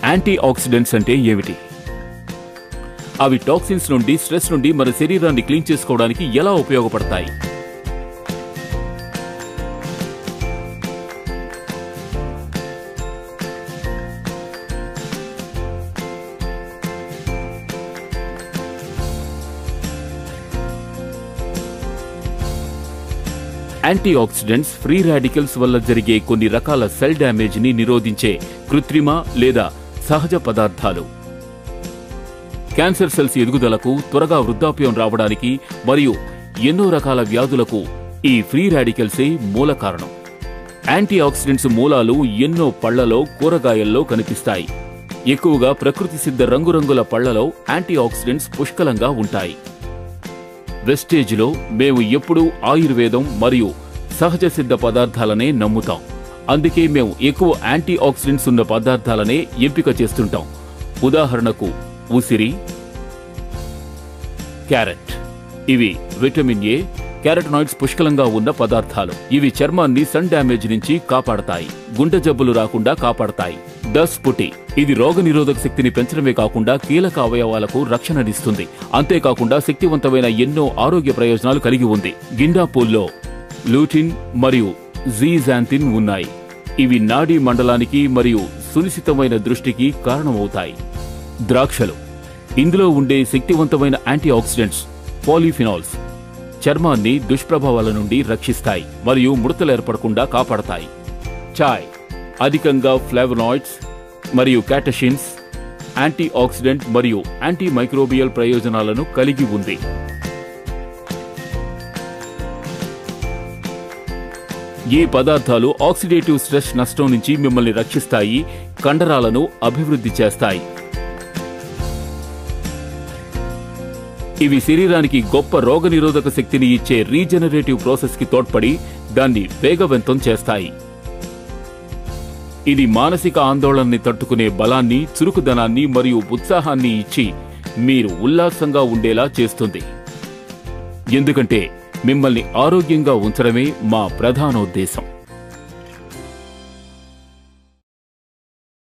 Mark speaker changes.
Speaker 1: Anti oxidants అంటే ఏమిటి? అవి టాక్సిన్స్ నుండి, స్ట్రెస్ నుండి మన శరీరాన్ని క్లీన్ చేసుకోవడానికి ఎలా ఉపయోగపడతాయి? యాంటీ ఆక్సిడెంట్స్ ఫ్రీ రాడికల్స్ వల్ల జరిగే కొన్ని రకాల సెల్ డ్యామేజ్ ని నిరోధించే కృత్రిమ లేదా సహజ పదార్థాలు. క్యాన్సర్ సెల్స్ ఎదుగుదలకు, త్వరగా వృద్ధాప్యం రావడానికి మరియు ఎన్నో రకాల వ్యాధులకు ఈ ఫ్రీ రాడికల్సే మూల కారణం. యాంటీ ఆక్సిడెంట్స్ మూలాలు ఎన్నో పళ్లలో, కూరగాయల్లో కనిపిస్తాయి. ఎక్కువగా ప్రకృతి సిద్ధ రంగురంగుల పళ్లలో యాంటీ ఆక్సిడెంట్స్ పుష్కలంగా ఉంటాయి. వెస్టేజ్లో మేము ఎప్పుడూ ఆయుర్వేదం మరియు సహజ సిద్ధ పదార్థాలనే నమ్ముతాం. అందుకే మేము ఎక్కువ యాంటీ ఆక్సిడెంట్స్ ఉన్న పదార్థాలనే ఎంపిక చేస్తుంటాం. ఉదాహరణకు ఉసిరి, క్యారెట్. ఇవి విటమిన్ ఏ, క్యారటనాయిడ్స్ పుష్కలంగా ఉన్న పదార్థాలు. ఇవి చర్మాన్ని సన్ డ్యామేజ్ నుంచి కాపాడతాయి, గుండె జబ్బులు రాకుండా కాపాడతాయి. దస్పుటి, ఇది రోగనిరోధక శక్తిని పెంచడమే కాకుండా కీలక అవయవాలకు రక్షణనిస్తుంది. అంతేకాకుండా శక్తివంతమైన ఎన్నో ఆరోగ్య ప్రయోజనాలు కలిగి ఉంది. గిండాపూల్లో లూటిన్ మరియు జీజాంతిన్ ఉన్నాయి. ఇవి నాడీ మండలానికి మరియు సునిశితమైన దృష్టికి కారణమవుతాయి. ద్రాక్షలు, ఇందులో ఉండే శక్తివంతమైన యాంటీ ఆక్సిడెంట్స్ పాలిఫినాల్స్ చర్మాన్ని దుష్ప్రభావాల నుండి రక్షిస్తాయి మరియు ముడతలు ఏర్పడకుండా కాపాడతాయి. చాయ్ అధికంగా ఫ్లావనాయిడ్స్ మరియు క్యాటెషిన్స్, యాంటీ ఆక్సిడెంట్ మరియు యాంటీ మైక్రోబియల్ ప్రయోజనాలను కలిగి ఉంది. ఈ పదార్థాలు ఆక్సిడేటివ్ స్ట్రెస్ నష్టం నుంచి మిమ్మల్ని రక్షిస్తాయి, కండరాలను అభివృద్ధి చేస్తాయి. ఇవి శరీరానికి గొప్ప రోగనిరోధక శక్తిని ఇచ్చే రీజనరేటివ్ ప్రాసెస్ కి తోడ్పడి దాన్ని వేగవంతం చేస్తాయి. ఇది మానసిక ఆందోళనని తట్టుకునే బలాన్ని, చురుకుదనాన్ని మరియు ఉత్సాహాన్ని ఇచ్చి మీరు ఉల్లాసంగా ఉండేలా చేస్తుంది. ఎందుకంటే మిమ్మల్ని ఆరోగ్యంగా ఉంచడమే మా ప్రధానోద్దేశం.